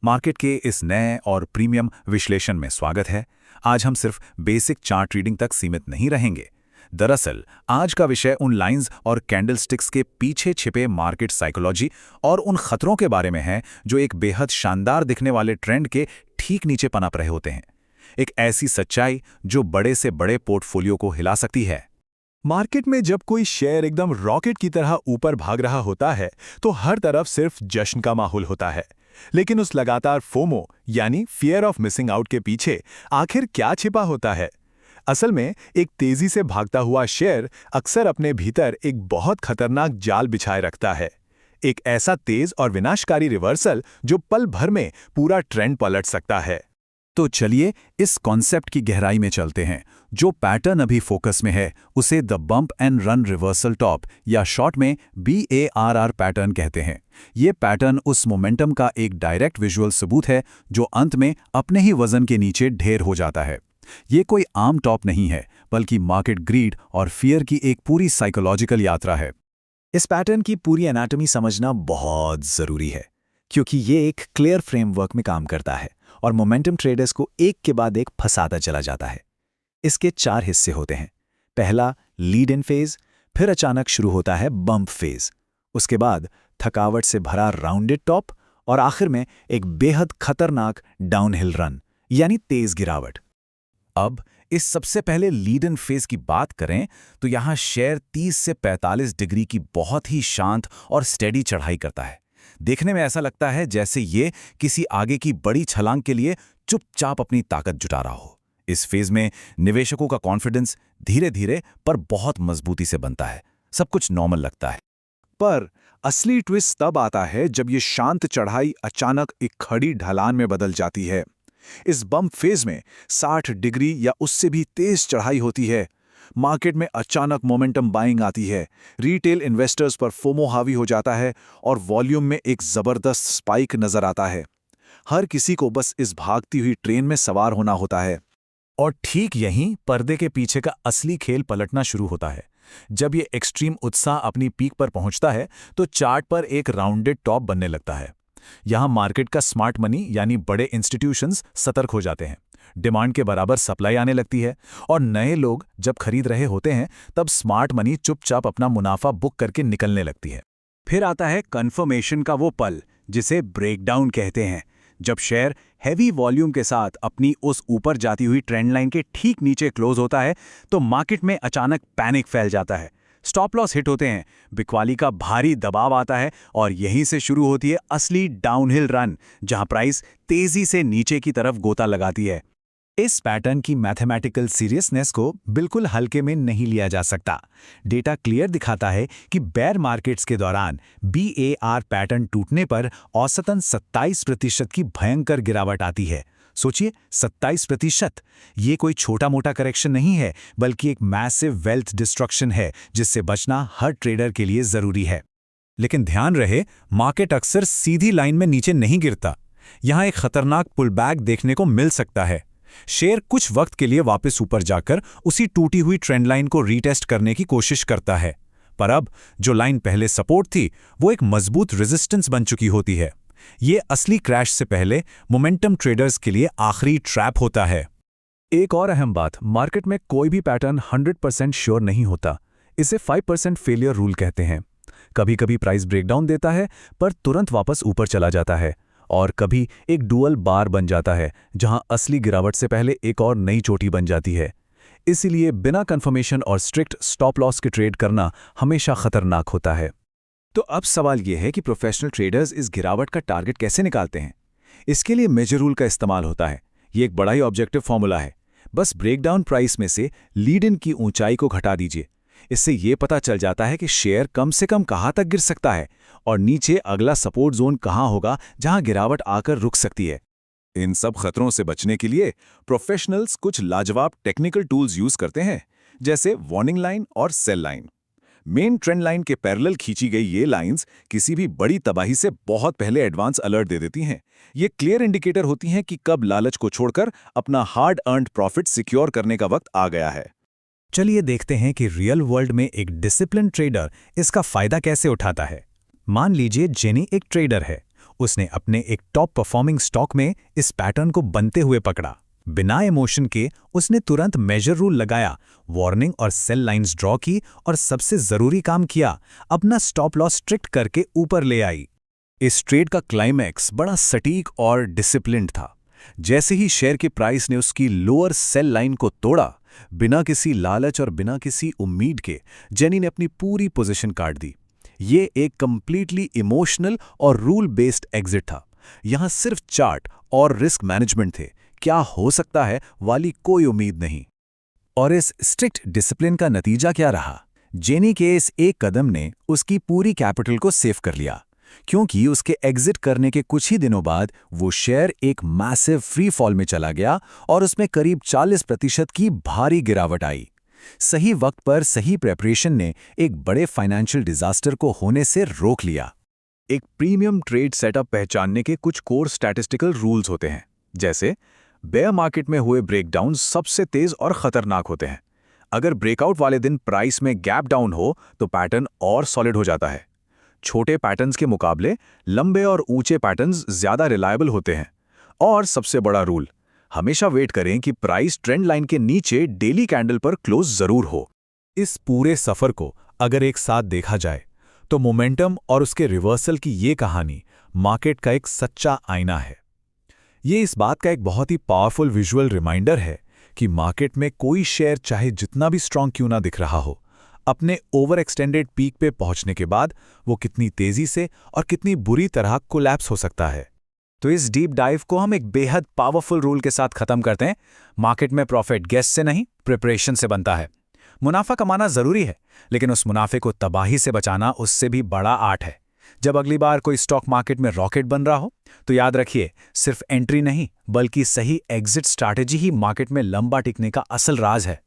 Market के इस नए और प्रीमियम विश्लेषण में स्वागत है। आज हम सिर्फ बेसिक चार्ट रीडिंग तक सीमित नहीं रहेंगे। दरअसल आज का विषय उन लाइंस और कैंडलस्टिक्स के पीछे छिपे मार्केट साइकोलॉजी और उन खतरों के बारे में है जो एक बेहद शानदार दिखने वाले ट्रेंड के ठीक नीचे पनप रहे होते हैं। एक ऐसी सच्चाई जो बड़े से बड़े पोर्टफोलियो को हिला सकती है। मार्केट में जब कोई शेयर एकदम रॉकेट की तरह ऊपर भाग रहा होता है तो हर तरफ सिर्फ जश्न का माहौल होता है। लेकिन उस लगातार फोमो यानी फियर ऑफ मिसिंग आउट के पीछे आखिर क्या छिपा होता है? असल में एक तेजी से भागता हुआ शेयर अक्सर अपने भीतर एक बहुत खतरनाक जाल बिछाए रखता है। एक ऐसा तेज और विनाशकारी रिवर्सल जो पल भर में पूरा ट्रेंड पलट सकता है। तो चलिए इस कॉन्सेप्ट की गहराई में चलते हैं। जो पैटर्न अभी फोकस में है उसे the bump and run reversal top या शॉर्ट में BARR पैटर्न कहते हैं। ये पैटर्न उस मोमेंटम का एक डायरेक्ट विजुअल सबूत है जो अंत में अपने ही वजन के नीचे ढेर हो जाता है। ये कोई आम टॉप नहीं है, बल्कि मार्केट ग्रीड और फियर की एक पूरी साइकोलॉजिकल यात्रा है। इस पैटर्न की पूरी एनाटॉमी समझना बहुत ज़रूरी है, क्योंकि ये एक क्लियर फ्रेमवर्क में काम करता है और मोमेंटम ट्रेडर्स को एक के बाद एक फंसाता चला जाता है। इसके 4 हिस्से होते हैं। पहला लीड इन फेज, फिर अचानक शुरू होता है बम्प फेज, उसके बाद थकावट से भरा राउंडेड टॉप और आखिर में एक बेहद खतरनाक डाउनहिल रन यानी तेज गिरावट। अब इस सबसे पहले लीड इन फेज की बात करें तो यहाँ शेयर 30 से 45 डिग्री की बहुत ही शांत और स्टेडी चढ़ाई करता है। देखने में ऐसा लगता है जैसे ये किसी आगे की बड़ी छलांग के लिए चुपचाप अपनी ताकत जुटा रहा हो। इस फेज में निवेशकों का कॉन्फिडेंस धीरे धीरे पर बहुत मजबूती से बनता है। सब कुछ नॉर्मल लगता है। पर असली ट्विस्ट तब आता है जब ये शांत चढ़ाई अचानक एक खड़ी ढलान में बदल जाती है। इस बम्प फेज में 60 डिग्री या उससे भी तेज चढ़ाई होती है। मार्केट में अचानक मोमेंटम बाइंग आती है, रिटेल इन्वेस्टर्स पर फोमो हावी हो जाता है और वॉल्यूम में एक जबरदस्त स्पाइक नजर आता है। हर किसी को बस इस भागती हुई ट्रेन में सवार होना होता है। और ठीक यहीं पर्दे के पीछे का असली खेल पलटना शुरू होता है। जब ये एक्सट्रीम उत्साह अपनी पीक पर पहुंचता है तो चार्ट पर एक राउंडेड टॉप बनने लगता है। यहां मार्केट का स्मार्ट मनी यानी बड़े इंस्टीट्यूशंस सतर्क हो जाते हैं। डिमांड के बराबर सप्लाई आने लगती है और नए लोग जब खरीद रहे होते हैं तब स्मार्ट मनी चुपचाप अपना मुनाफा बुक करके निकलने लगती है। फिर आता है कन्फर्मेशन का वो पल जिसे ब्रेकडाउन कहते हैं। जब शेयर हैवी वॉल्यूम के साथ अपनी उस ऊपर जाती हुई ट्रेंड लाइन के ठीक नीचे क्लोज होता है तो मार्केट में अचानक पैनिक फैल जाता है। स्टॉप लॉस हिट होते हैं, बिकवाली का भारी दबाव आता है और यहीं से शुरू होती है असली डाउनहिल रन, जहां प्राइस तेजी से नीचे की तरफ गोता लगाती है। इस पैटर्न की मैथमेटिकल सीरियसनेस को बिल्कुल हल्के में नहीं लिया जा सकता। डेटा क्लियर दिखाता है कि बेयर मार्केट्स के दौरान BAR पैटर्न टूटने पर औसतन 27% की भयंकर गिरावट आती है। सोचिए, 27%! ये कोई छोटा मोटा करेक्शन नहीं है, बल्कि एक मैसिव वेल्थ डिस्ट्रक्शन है जिससे बचना हर ट्रेडर के लिए जरूरी है। लेकिन ध्यान रहे, मार्केट अक्सर सीधी लाइन में नीचे नहीं गिरता। यहाँ एक खतरनाक पुलबैक देखने को मिल सकता है। शेयर कुछ वक्त के लिए वापस ऊपर जाकर उसी टूटी हुई ट्रेंड लाइन को रीटेस्ट करने की कोशिश करता है, पर अब जो लाइन पहले सपोर्ट थी वो एक मजबूत रेजिस्टेंस बन चुकी होती है। ये असली क्रैश से पहले मोमेंटम ट्रेडर्स के लिए आखिरी ट्रैप होता है। एक और अहम बात, मार्केट में कोई भी पैटर्न 100% श्योर नहीं होता। इसे 5% फेलियर रूल कहते हैं। कभी कभी प्राइस ब्रेकडाउन देता है पर तुरंत वापस ऊपर चला जाता है, और कभी एक डुअल बार बन जाता है जहां असली गिरावट से पहले एक और नई चोटी बन जाती है। इसीलिए बिना कंफर्मेशन और स्ट्रिक्ट स्टॉप लॉस के ट्रेड करना हमेशा खतरनाक होता है। तो अब सवाल यह है कि प्रोफेशनल ट्रेडर्स इस गिरावट का टारगेट कैसे निकालते हैं? इसके लिए मेजर रूल का इस्तेमाल होता है। ये एक बड़ा ही ऑब्जेक्टिव फॉर्मूला है। बस ब्रेकडाउन प्राइस में से लीड इन की ऊंचाई को घटा दीजिए। इससे ये पता चल जाता है कि शेयर कम से कम कहां तक गिर सकता है और नीचे अगला सपोर्ट जोन कहां होगा जहां गिरावट आकर रुक सकती है। इन सब खतरों से बचने के लिए प्रोफेशनल्स कुछ लाजवाब टेक्निकल टूल्स यूज करते हैं, जैसे वार्निंग लाइन और sell line. Main trend line के पैरेलल खींची गई ये लाइंस किसी भी बड़ी तबाही से बहुत पहले एडवांस अलर्ट दे देती हैं। ये क्लियर इंडिकेटर होती हैं कि कब लालच को छोड़कर अपना हार्ड अर्न्ड प्रॉफिट सिक्योर करने का वक्त आ गया है। चलिए देखते हैं कि रियल वर्ल्ड में एक डिसिप्लिन ट्रेडर इसका फायदा कैसे उठाता है। मान लीजिए जेनी एक ट्रेडर है। उसने अपने एक टॉप परफॉर्मिंग स्टॉक में इस पैटर्न को बनते हुए पकड़ा। बिना इमोशन के उसने तुरंत मेजर रूल लगाया, वार्निंग और सेल लाइंस ड्रॉ की और सबसे जरूरी काम किया, अपना स्टॉप लॉस स्ट्रिक्ट करके ऊपर ले आई। इस ट्रेड का क्लाइमैक्स बड़ा सटीक और डिसिप्लिन्ड था। जैसे ही शेयर के प्राइस ने उसकी लोअर सेल लाइन को तोड़ा, बिना किसी लालच और बिना किसी उम्मीद के जेनी ने अपनी पूरी पोजीशन काट दी। ये एक कंप्लीटली इमोशनल और रूल बेस्ड एग्जिट था। यहां सिर्फ चार्ट और रिस्क मैनेजमेंट थे, क्या हो सकता है वाली कोई उम्मीद नहीं। और इस स्ट्रिक्ट डिसिप्लिन का नतीजा क्या रहा? जेनी के इस एक कदम ने उसकी पूरी कैपिटल को सेव कर लिया, क्योंकि उसके एग्जिट करने के कुछ ही दिनों बाद वो शेयर एक मैसिव फ्री फॉल में चला गया और उसमें करीब 40% की भारी गिरावट आई। सही वक्त पर सही प्रेपरेशन ने एक बड़े फाइनेंशियल डिजास्टर को होने से रोक लिया। एक प्रीमियम ट्रेड सेटअप पहचानने के कुछ कोर स्टैटिस्टिकल रूल्स होते हैं, जैसे बेयर मार्केट में हुए ब्रेकडाउन सबसे तेज और खतरनाक होते हैं। अगर ब्रेकआउट वाले दिन प्राइस में गैप डाउन हो तो पैटर्न और सॉलिड हो जाता है। छोटे पैटर्न्स के मुकाबले लंबे और ऊंचे पैटर्न्स ज्यादा रिलायबल होते हैं। और सबसे बड़ा रूल, हमेशा वेट करें कि प्राइस ट्रेंड लाइन के नीचे डेली कैंडल पर क्लोज जरूर हो। इस पूरे सफर को अगर एक साथ देखा जाए तो मोमेंटम और उसके रिवर्सल की ये कहानी मार्केट का एक सच्चा आईना है। ये इस बात का एक बहुत ही पावरफुल विजुअल रिमाइंडर है कि मार्केट में कोई शेयर चाहे जितना भी स्ट्रांग क्यों ना दिख रहा हो, अपने ओवर एक्सटेंडेड पीक पे पहुंचने के बाद वो कितनी तेजी से और कितनी बुरी तरह कोलैप्स हो सकता है। तो इस डीप डाइव को हम एक बेहद पावरफुल रूल के साथ खत्म करते हैं। मार्केट में प्रॉफिट गेस से नहीं, प्रिपरेशन से बनता है। मुनाफा कमाना जरूरी है, लेकिन उस मुनाफे को तबाही से बचाना उससे भी बड़ा आर्ट है। जब अगली बार कोई स्टॉक मार्केट में रॉकेट बन रहा हो तो याद रखिए, सिर्फ एंट्री नहीं बल्कि सही एग्जिट स्ट्रैटेजी ही मार्केट में लंबा टिकने का असल राज है।